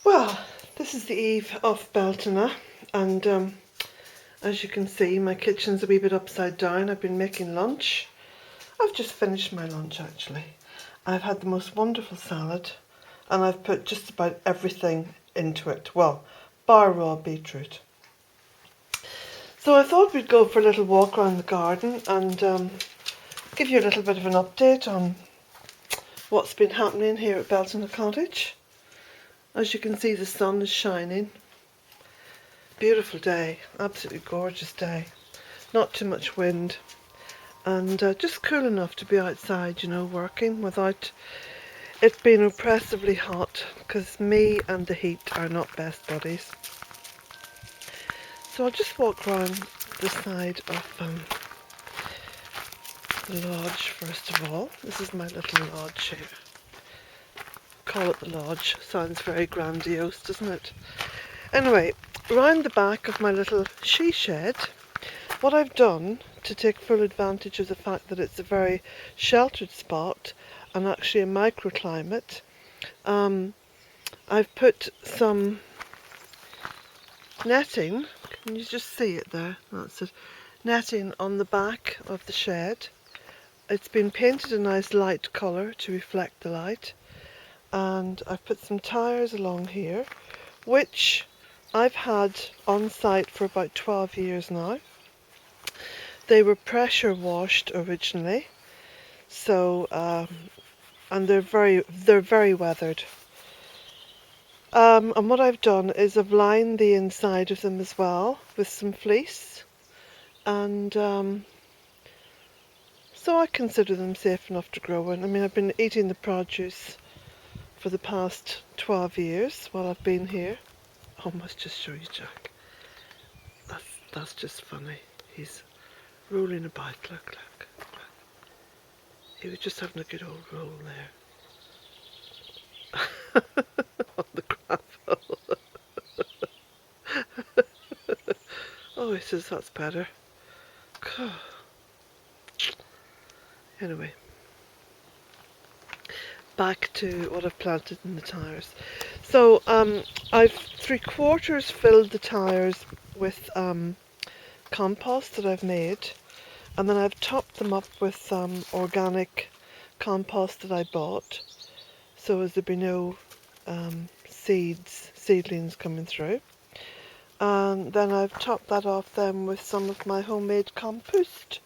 Well, this is the eve of Bealtaine, and as you can see, my kitchen's a wee bit upside down. I've been making lunch. I've just finished my lunch actually. I've had the most wonderful salad, and I've put just about everything into it. Well, bar raw beetroot. So I thought we'd go for a little walk around the garden and give you a little bit of an update on what's been happening here at Bealtaine Cottage. As you can see, the sun is shining. Beautiful day, absolutely gorgeous day. Not too much wind, and just cool enough to be outside, working without it being oppressively hot, because me and the heat are not best buddies. So I'll just walk around the side of the lodge first of all. This is my little lodge here. Call it the lodge. Sounds very grandiose, doesn't it? Anyway, round the back of my little she shed, what I've done to take full advantage of the fact that it's a very sheltered spot and actually a microclimate, I've put some netting. Can you just see it there? That's it. Netting on the back of the shed. It's been painted a nice light colour to reflect the light, and I've put some tyres along here, which I've had on site for about 12 years now. They were pressure washed originally, so and they're very weathered. And what I've done is I've lined the inside of them as well with some fleece, and so I consider them safe enough to grow in. I mean, I've been eating the produce for the past 12 years while I've been here. I must just show you Jack. That's just funny. He's rolling about. Look. He was just having a good old roll there. On the gravel. Oh, he says that's better. Anyway, back to what I've planted in the tyres. So I've 3/4 filled the tyres with compost that I've made, and then I've topped them up with organic compost that I bought, so as there be no seedlings coming through. And then I've topped that off then with some of my homemade compost,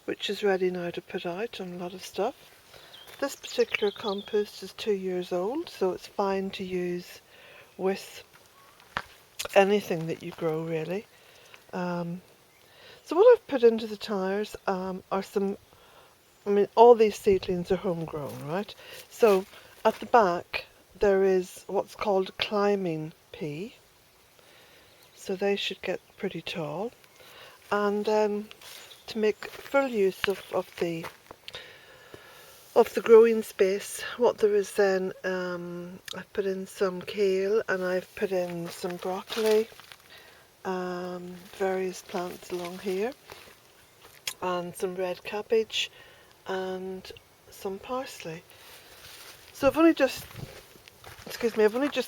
which is ready now to put out on a lot of stuff. This particular compost is 2 years old, so it's fine to use with anything that you grow, really. So what I've put into the tyres are some, all these seedlings are homegrown, right? So at the back there is what's called climbing pea, so they should get pretty tall. And then to make full use of the growing space, what there is then, I've put in some kale, and I've put in some broccoli, various plants along here, and some red cabbage and some parsley. So I've only just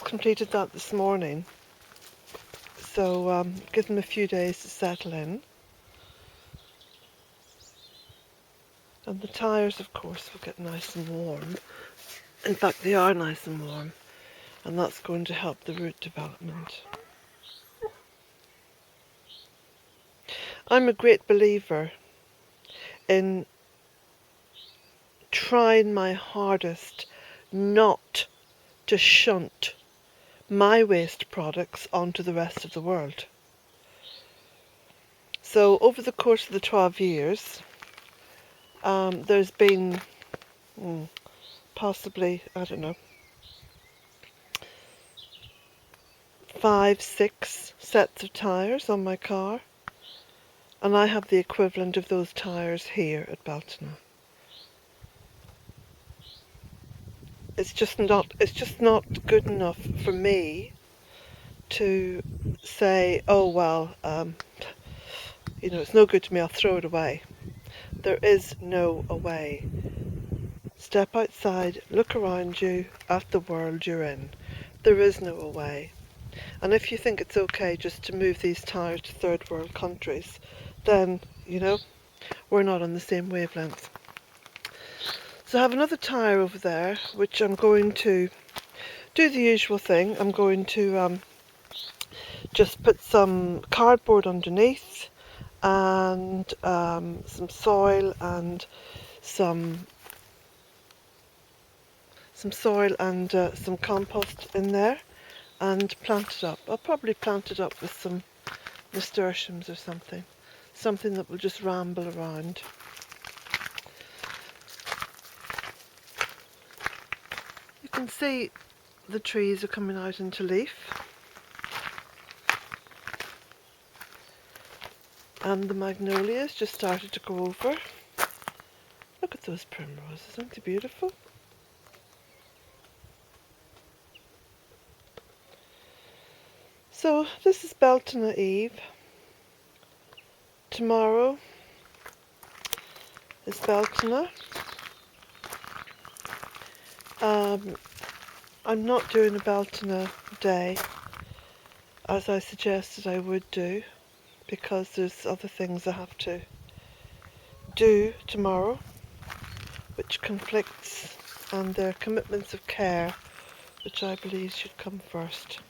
completed that this morning, so give them a few days to settle in. And the tyres, of course, will get nice and warm. In fact, they are nice and warm, and that's going to help the root development. I'm a great believer in trying my hardest not to shunt my waste products onto the rest of the world. So over the course of the 12 years, there's been possibly, I don't know, 5, 6 sets of tyres on my car, and I have the equivalent of those tyres here at Bealtaine. It's just not good enough for me to say, oh well, it's no good to me, I'll throw it away. There is no away. step outside, look around you at the world you're in. There is no away. And if you think it's okay just to move these tires to third world countries, then, you know, we're not on the same wavelength. So I have another tire over there, which I'm going to do the usual thing. I'm going to just put some cardboard underneath and some soil and some some compost in there and plant it up. I'll probably plant it up with some nasturtiums or something that will just ramble around. You can see the trees are coming out into leaf, and the magnolias just started to go over. Look at those primroses, aren't they beautiful? So this is Bealtaine Eve. Tomorrow is Bealtaine. I'm not doing a Bealtaine day as I suggested I would do, because there's other things I have to do tomorrow which conflicts, and they're commitments of care which I believe should come first.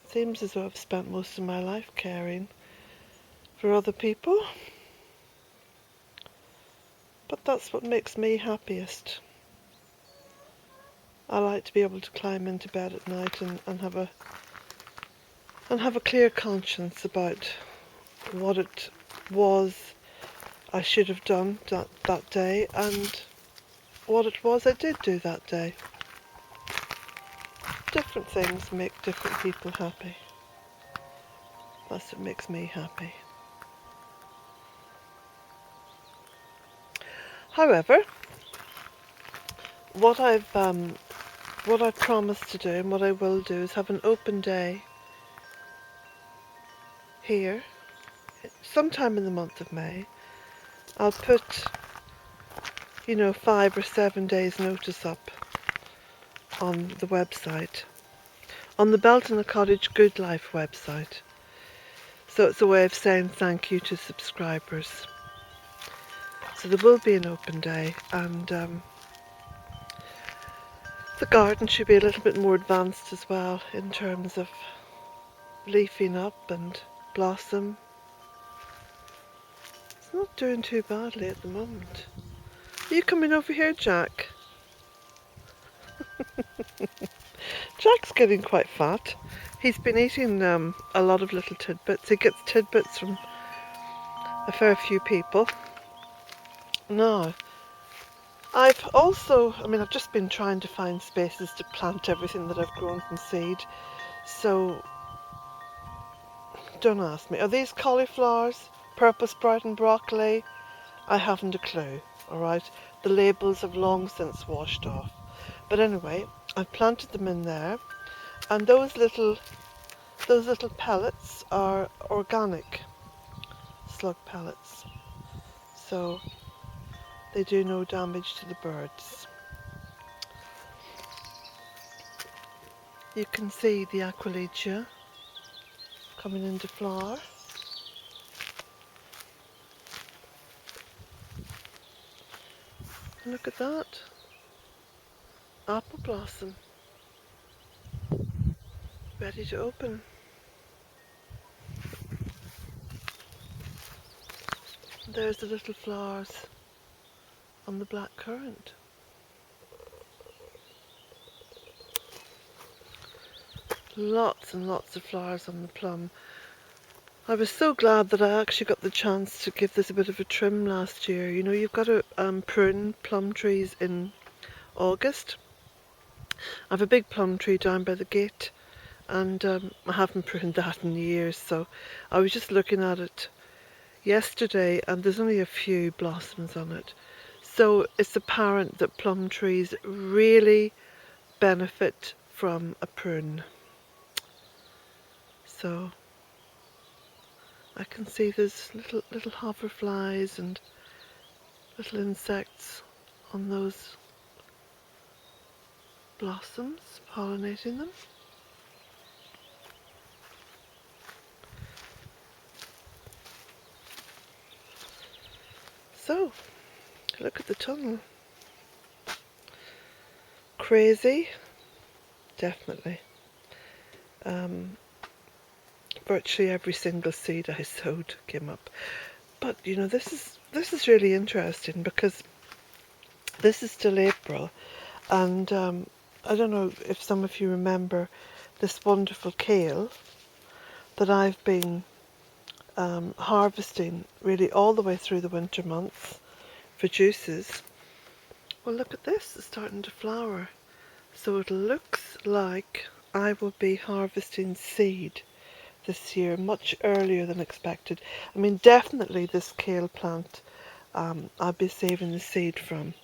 Seems as though I've spent most of my life caring for other people, but that's what makes me happiest. I like to be able to climb into bed at night and have a clear conscience about what it was I should have done that day and what it was I did do that day. Different things make different people happy. That's what makes me happy. However, what I've promised to do and what I will do is have an open day here sometime in the month of May. I'll put, 5 or 7 days notice up on the website, on the Bealtaine Cottage Good Life website. So it's a way of saying thank you to subscribers. So there will be an open day, and the garden should be a little bit more advanced as well in terms of leafing up and blossom. It's not doing too badly at the moment. Are you coming over here, Jack? Jack's getting quite fat. He's been eating a lot of little tidbits. He gets tidbits from a fair few people. Now, I've just been trying to find spaces to plant everything that I've grown from seed. So, don't ask me. Are these cauliflowers? Purple sprout and broccoli? I haven't a clue, alright? The labels have long since washed off. But anyway, I've planted them in there, and those little pellets are organic slug pellets. So they do no damage to the birds. You can see the Aquilegia coming into flower. Look at that. Apple blossom. Ready to open. There's the little flowers on the black currant. Lots and lots of flowers on the plum. I was so glad that I actually got the chance to give this a bit of a trim last year. You've got to prune plum trees in August. I have a big plum tree down by the gate, and I haven't pruned that in years, so I was just looking at it yesterday and there's only a few blossoms on it. So it's apparent that plum trees really benefit from a prune. So I can see there's little hoverflies and little insects on those blossoms, pollinating them. So, look at the tunnel. Crazy, definitely. Virtually every single seed I sowed came up. But you know, this is really interesting because this is still April, and I don't know if some of you remember this wonderful kale that I've been harvesting really all the way through the winter months for juices. Well, look at this, it's starting to flower. So it looks like I will be harvesting seed this year much earlier than expected. I mean, definitely this kale plant I'll be saving the seed from.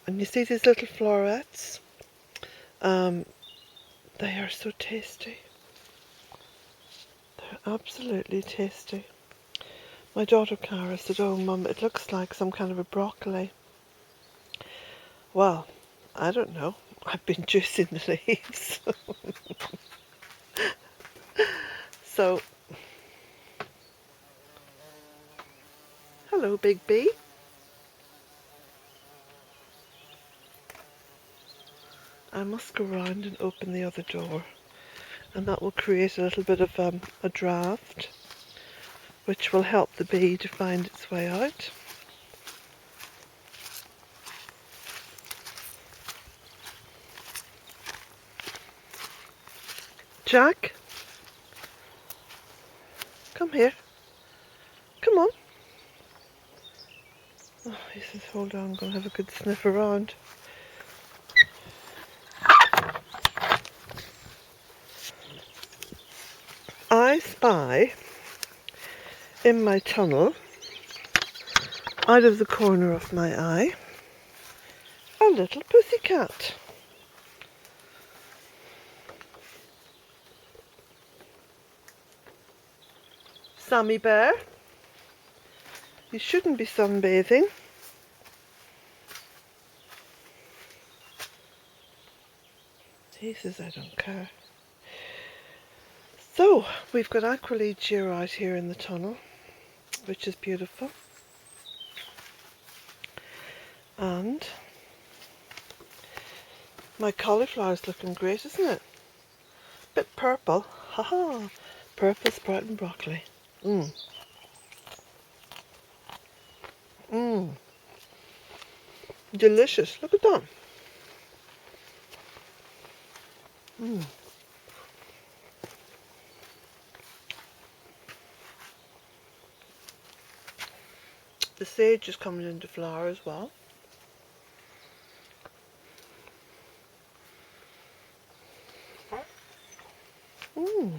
And you see these little florets? They are so tasty. They're absolutely tasty. My daughter Cara said, "Oh Mum, it looks like some kind of a broccoli." Well, I don't know. I've been juicing the leaves. So, hello Big B. I must go round and open the other door, and that will create a little bit of a draft, which will help the bee to find its way out. Jack, come here. Come on. Oh, he says, hold on, I'm going to have a good sniff around. I spy in my tunnel, out of the corner of my eye, a little pussycat. Sammy Bear, you shouldn't be sunbathing. He says, I don't care. So, we've got Aqualegia out here in the tunnel, which is beautiful. And my cauliflower's looking great, isn't it? Bit purple. Haha. Purple sprouting broccoli. Mmm. Mmm. Delicious. Look at that. Mmm. The sage is coming into flower as well. Mmm.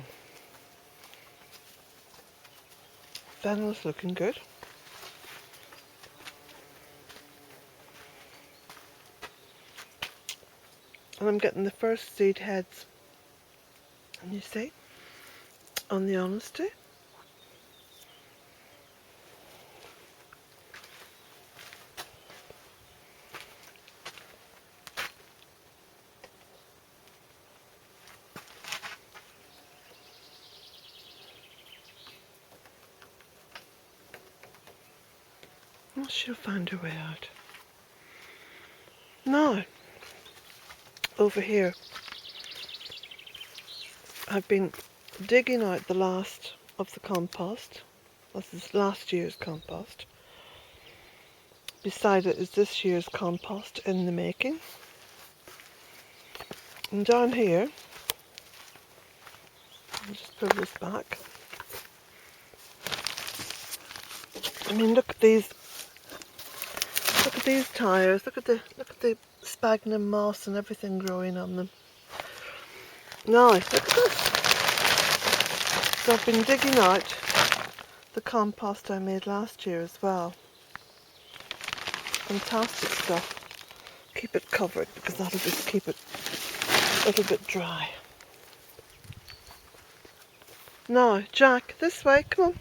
Fennel's looking good. And I'm getting the first seed heads. And you see, on the honesty. Well, she'll find her way out. Now, over here, I've been digging out the last of the compost. This is last year's compost. Beside it is this year's compost in the making. And down here, I'll just pull this back. I mean, look at these tires. Look at the sphagnum moss and everything growing on them. Nice. Look at this. So I've been digging out the compost I made last year as well. Fantastic stuff. Keep it covered because that'll just keep it a little bit dry. Now, Jack, this way. Come on.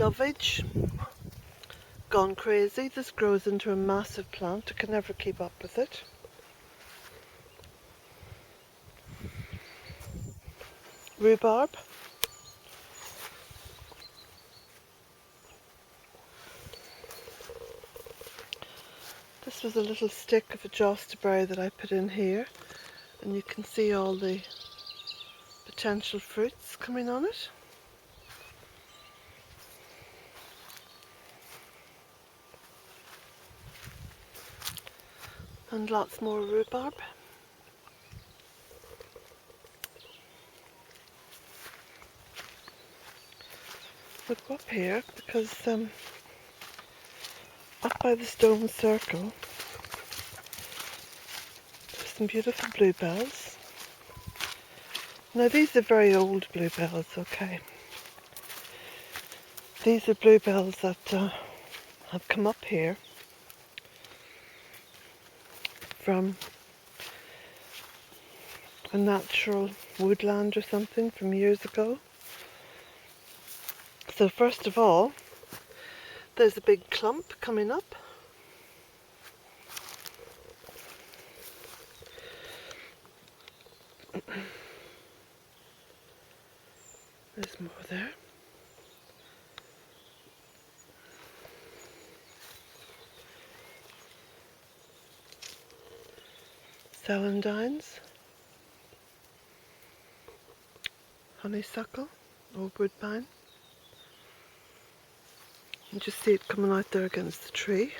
lovage gone crazy. This grows into a massive plant. I can never keep up with it. Rhubarb. This was a little stick of a jostaberry that I put in here, and you can see all the potential fruits coming on it. And lots more rhubarb. We'll go up here because up by the stone circle there's some beautiful bluebells. Now these are very old bluebells, okay. These are bluebells that have come up here from a natural woodland or something from years ago. So first of all, there's a big clump coming up. There's more there. Celandines, honeysuckle or woodbine. You just see it coming out there against the tree.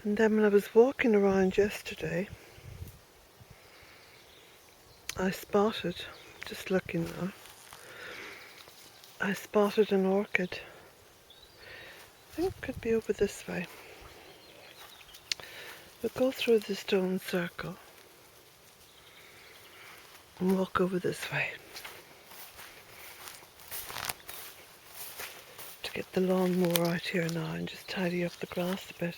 And then when I was walking around yesterday, I spotted, just looking now, I spotted an orchid. I think it could be over this way. We'll go through the stone circle and walk over this way to get the lawnmower out here now and just tidy up the grass a bit.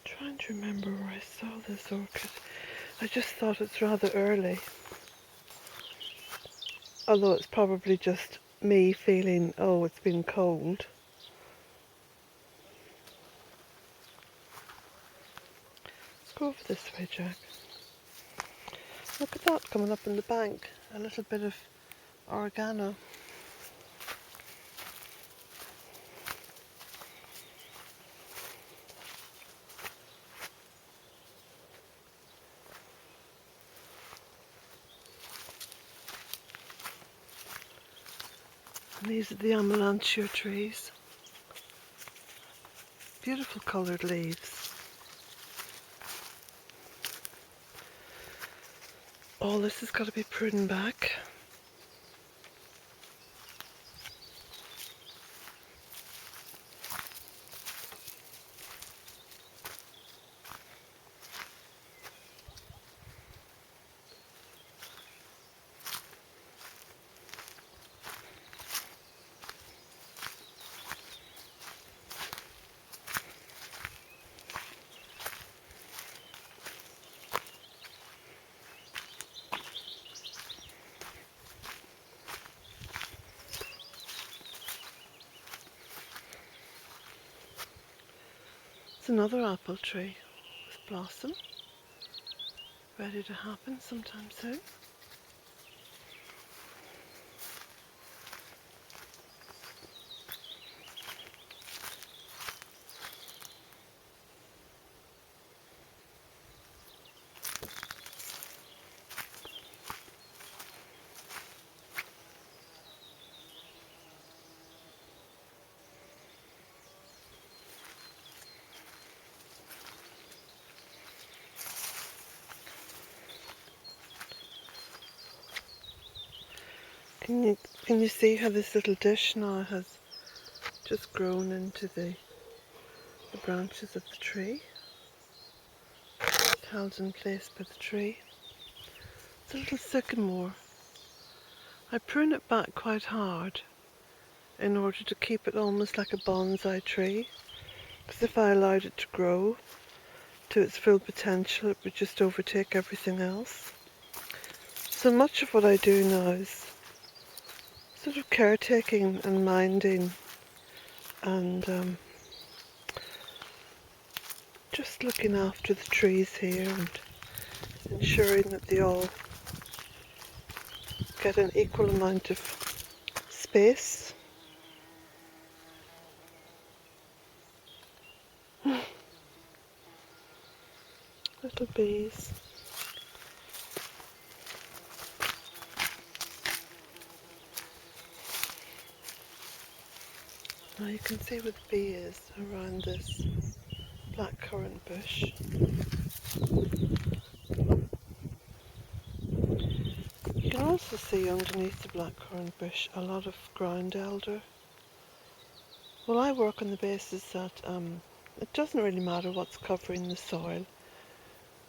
Trying to remember where I saw this orchid. I just thought it's rather early. Although it's probably just me feeling, oh, it's been cold. Let's go over this way, Jack. Look at that coming up in the bank. A little bit of oregano. And these are the amarantia trees. Beautiful coloured leaves. All this has got to be pruned back. It's another apple tree with blossom, ready to happen sometime soon. Can you see how this little dish now has just grown into the branches of the tree? It's held in place by the tree. It's a little sycamore. I prune it back quite hard in order to keep it almost like a bonsai tree, because if I allowed it to grow to its full potential, it would just overtake everything else. So much of what I do now is sort of caretaking and minding and just looking after the trees here and ensuring that they all get an equal amount of space. Little bees. Now you can see where the bee is around this blackcurrant bush. You can also see underneath the blackcurrant bush a lot of ground elder. Well, I work on the basis that it doesn't really matter what's covering the soil.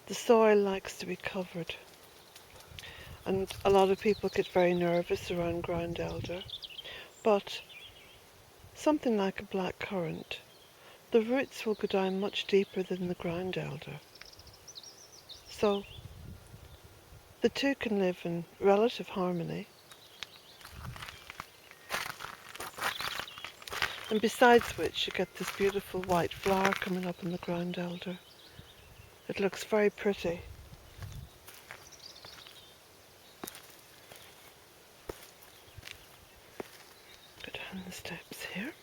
The soil likes to be covered. And a lot of people get very nervous around ground elder. But something like a blackcurrant, the roots will go down much deeper than the ground elder. So the two can live in relative harmony. And besides which, you get this beautiful white flower coming up in the ground elder. It looks very pretty. Go down the steps here.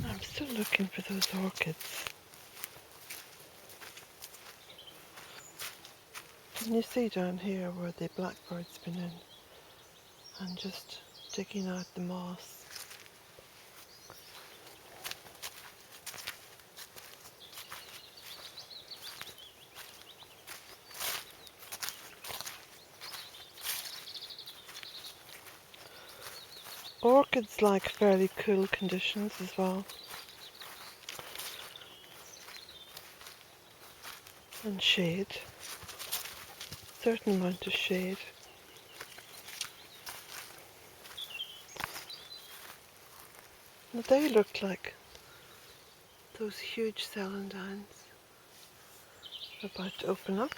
I'm still looking for those orchids. Can you see down here where the blackbird's been in and just digging out the moss? Orchids like fairly cool conditions as well. And shade. Certain amount of shade. Now they look like those huge celandines about to open up.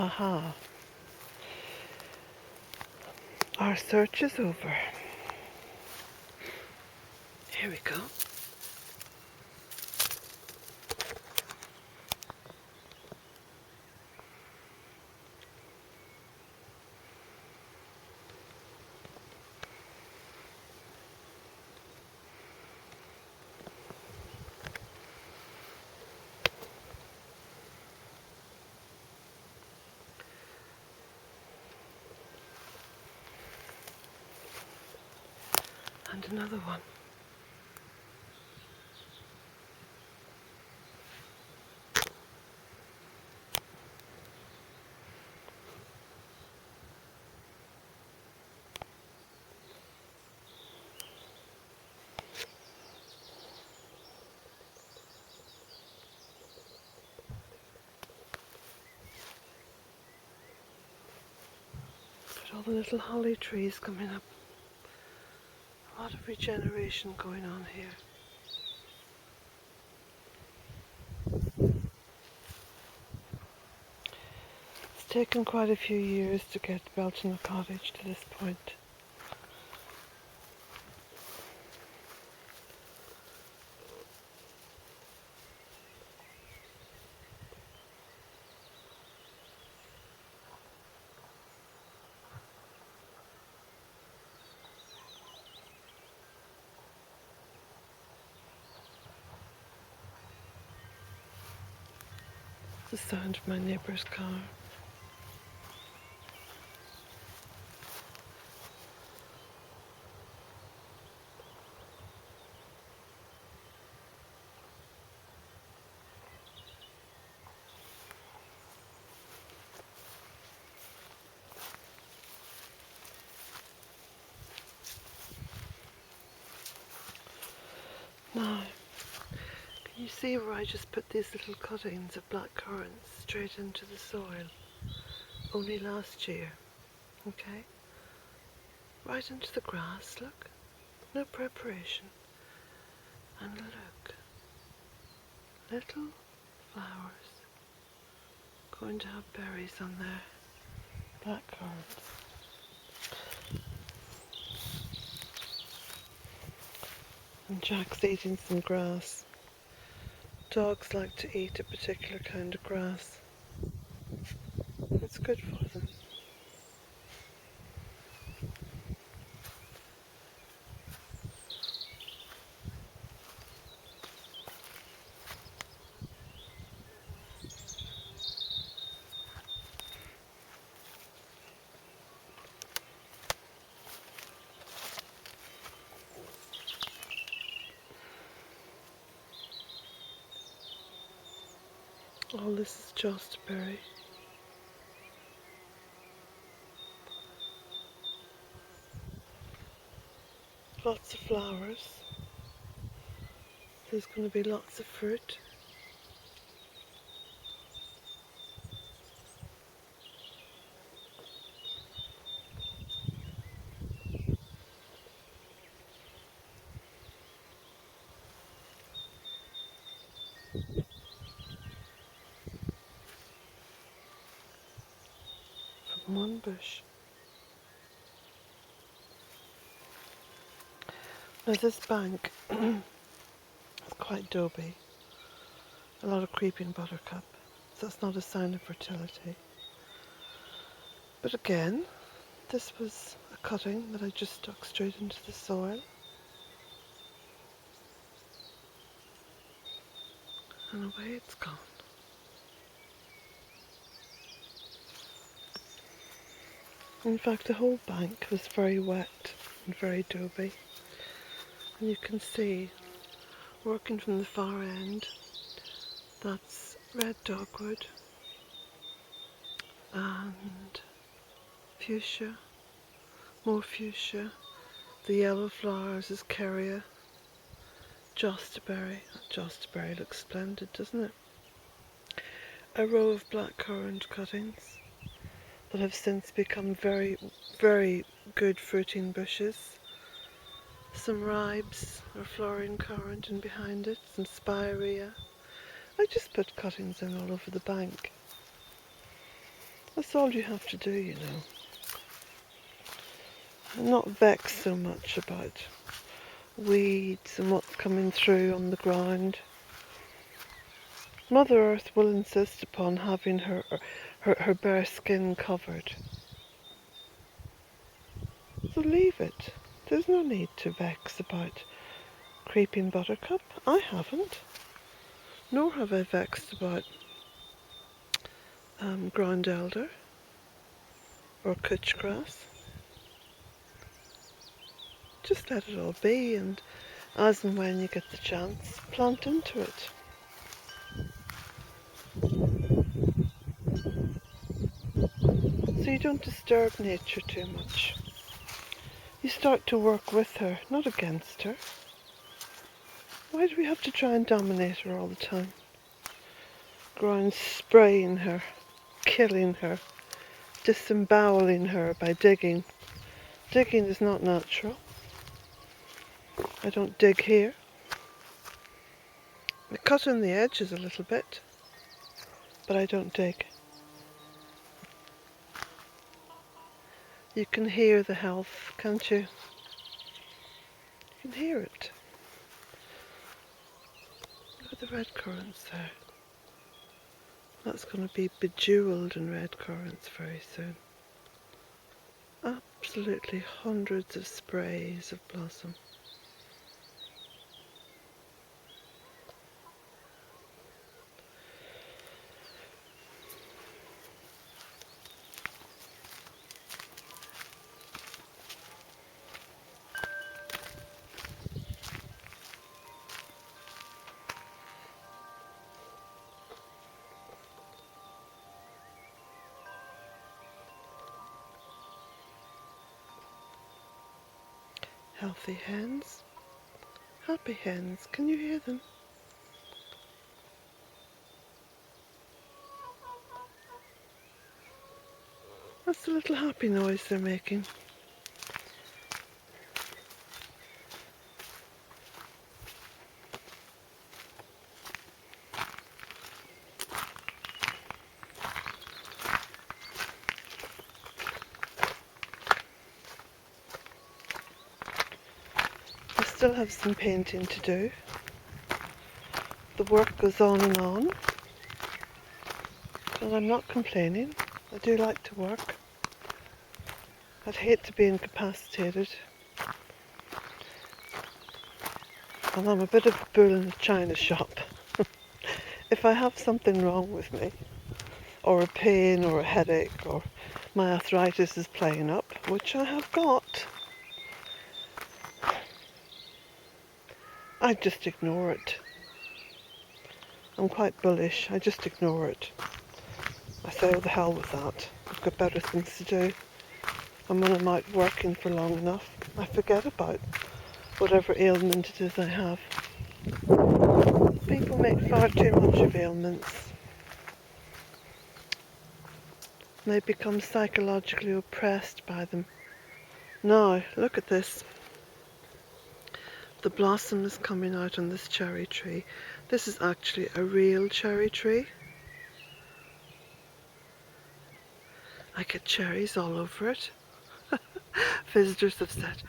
Aha, our search is over. Here we go. And another one. But all the little holly trees coming up. A lot of regeneration going on here. It's taken quite a few years to get Bealtaine Cottage to this point. The sound of my neighbour's car. Now, can you see where I just put these little cuttings of black currants straight into the soil? Only last year, okay? Right into the grass, look. No preparation. And look. Little flowers going to have berries on their black currants. And Jack's eating some grass. Dogs like to eat a particular kind of grass. It's good for them. Oh, this is josterberry. Lots of flowers. There's going to be lots of fruit. From one bush. Now this bank is quite doby. A lot of creeping buttercup. So that's not a sign of fertility. But again, this was a cutting that I just stuck straight into the soil. And away it's gone. In fact, the whole bank was very wet and very doby. And you can see, working from the far end, that's red dogwood and fuchsia, more fuchsia. The yellow flowers is Keria, josterberry. That josterberry looks splendid, doesn't it? A row of blackcurrant cuttings that have since become very, very good fruiting bushes. Some ribes or flowering currant in behind it, some spirea. I just put cuttings in all over the bank. That's all you have to do, you know. And not vex so much about weeds and what's coming through on the ground. Mother Earth will insist upon having her bare skin covered. So leave it. There's no need to vex about creeping buttercup. I haven't. Nor have I vexed about ground elder or couch grass. Just let it all be, and as and when you get the chance, plant into it. So you don't disturb nature too much. You start to work with her, not against her. Why do we have to try and dominate her all the time? Go around spraying her, killing her, disemboweling her by digging. Digging is not natural. I don't dig here. I cut in the edges a little bit, but I don't dig. You can hear the health, can't you? You can hear it. Look at the red currants there. That's going to be bejewelled in red currants very soon. Absolutely hundreds of sprays of blossom. Healthy hens, happy hens, can you hear them? That's the little happy noise they're making. I still have some painting to do. The work goes on, and I'm not complaining. I do like to work. I'd hate to be incapacitated. And I'm a bit of a bull in a china shop. If I have something wrong with me, or a pain or a headache, or my arthritis is playing up, which I have got, I just ignore it. I'm quite bullish, I just ignore it. I say, oh, the hell with that. I've got better things to do. And when I'm out working for long enough, I forget about whatever ailment it is I have. People make far too much of ailments. They become psychologically oppressed by them. Now, look at this. The blossom is coming out on this cherry tree. This is actually a real cherry tree. I get cherries all over it. Visitors have said,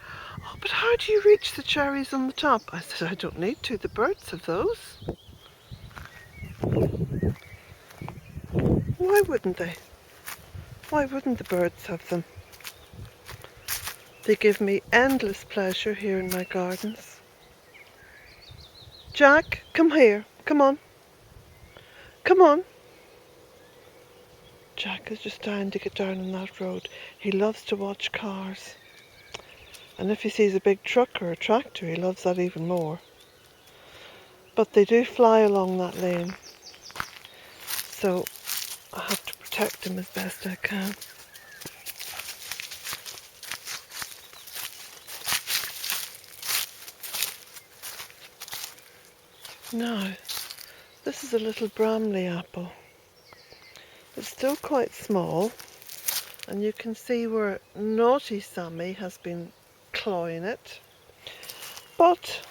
oh, but how do you reach the cherries on the top? I said, I don't need to. The birds have those. Why wouldn't they? Why wouldn't the birds have them? They give me endless pleasure here in my gardens. Jack, come here. Come on. Come on. Jack is just dying to get down on that road. He loves to watch cars. And if he sees a big truck or a tractor, he loves that even more. But they do fly along that lane. So I have to protect him as best I can. Now, this is a little Bramley apple. It's still quite small, and you can see where naughty Sammy has been clawing it. But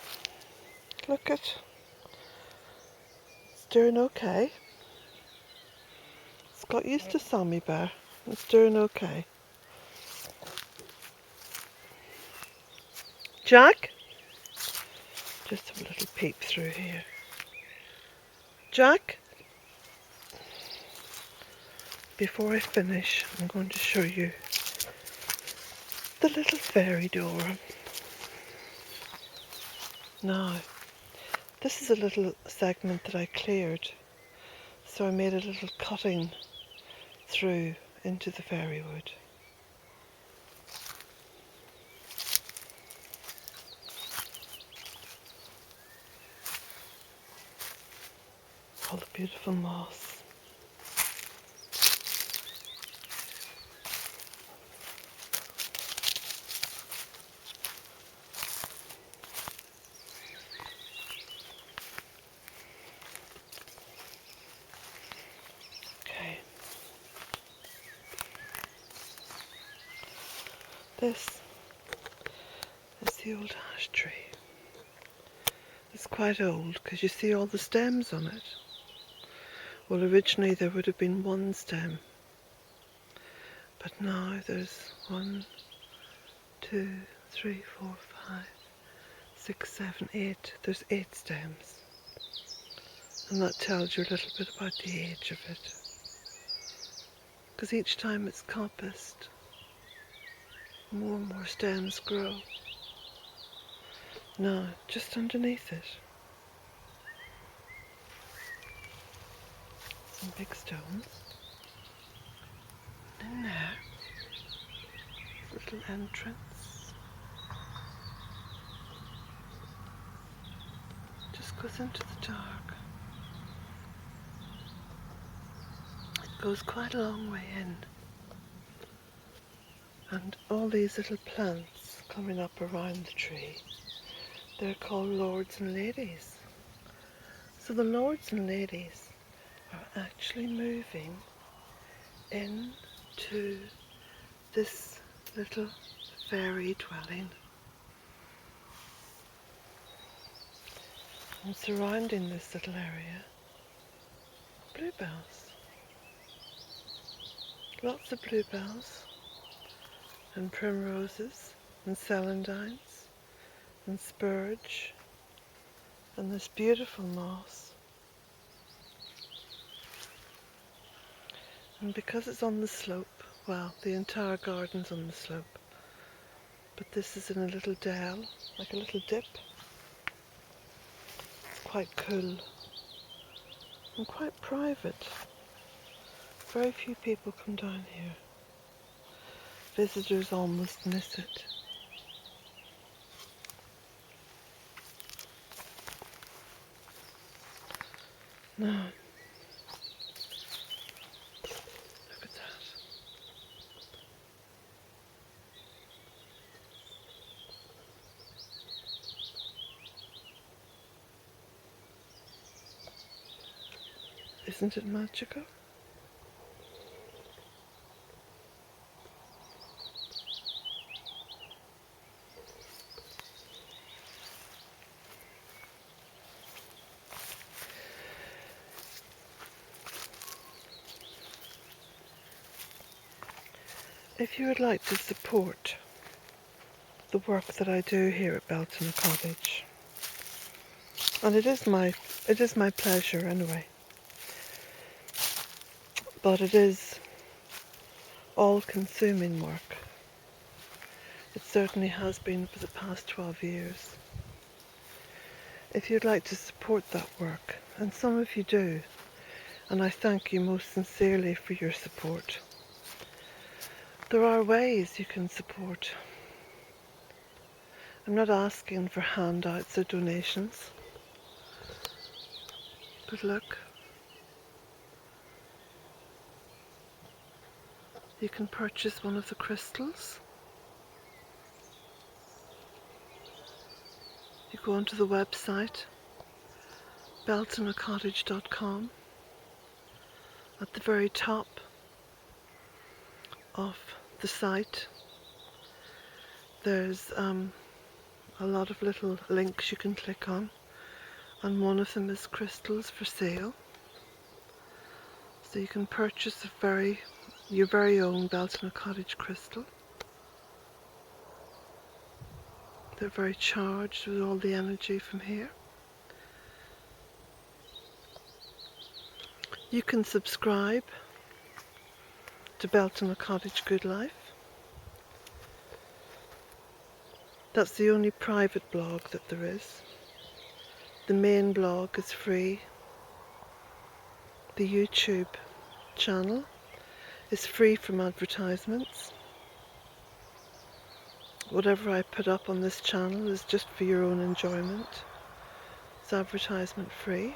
look, it's doing okay. It's got used to Sammy Bear. It's doing okay. Jack? Just have a little peep through here. Jack? Before I finish, I'm going to show you the little fairy door. Now, this is a little segment that I cleared, so I made a little cutting through into the fairy wood. All the beautiful moss. Okay. This is the old ash tree. It's quite old because you see all the stems on it. Well, originally there would have been one stem, but now there's 1, 2, 3, 4, 5, 6, 7, 8. There's 8 stems. And that tells you a little bit about the age of it. Because each time it's compassed, more and more stems grow. Now, just underneath it, some big stones. In there, little entrance. Just goes into the dark. It goes quite a long way in. And all these little plants coming up around the tree, they're called lords and ladies. So the lords and ladies are actually moving into this little fairy dwelling. And surrounding this little area, bluebells. Lots of bluebells and primroses and celandines and spurge and this beautiful moss. And because it's on the slope, well, the entire garden's on the slope, but this is in a little dell, like a little dip. It's quite cool and quite private. Very few people come down here. Visitors almost miss it. Now, look at that. Isn't it magical? If you would like to support the work that I do here at Bealtaine Cottage, and it is my pleasure anyway, but it is all-consuming work. It certainly has been for the past 12 years. If you'd like to support that work, and some of you do, and I thank you most sincerely for your support, there are ways you can support. I'm not asking for handouts or donations, but look, you can purchase one of the crystals. You go onto the website bealtainecottage.com. At the very top of the site there's a lot of little links you can click on, and one of them is crystals for sale. So you can purchase a very your very own Bealtaine Cottage crystal. They're very charged with all the energy from here. You can subscribe to Bealtaine Cottage Good Life. That's the only private blog that there is. The main blog is free. The YouTube channel is free from advertisements. Whatever I put up on this channel is just for your own enjoyment. It's advertisement free.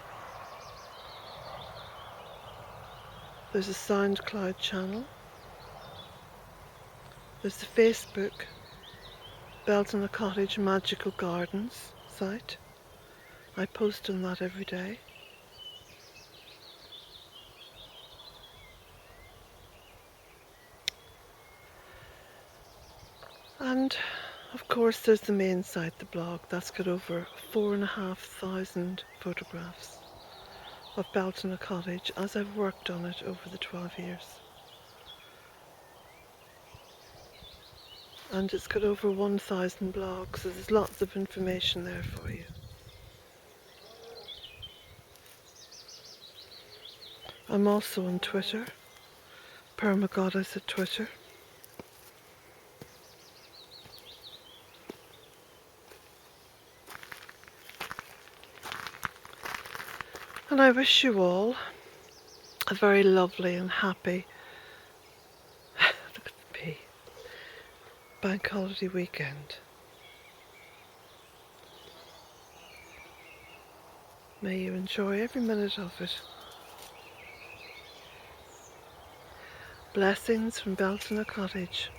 There's a SoundCloud channel. There's the Facebook Bealtaine Cottage Magical Gardens site. I post on that every day. And of course there's the main site, the blog. That's got over 4,500 photographs of Bealtaine Cottage as I've worked on it over the 12 years. And it's got over 1,000 blogs, so there's lots of information there for you. I'm also on Twitter, Permagoddess at Twitter. And I wish you all a very lovely and happy look at the bee, bank holiday weekend. May you enjoy every minute of it. Blessings from Bealtaine Cottage.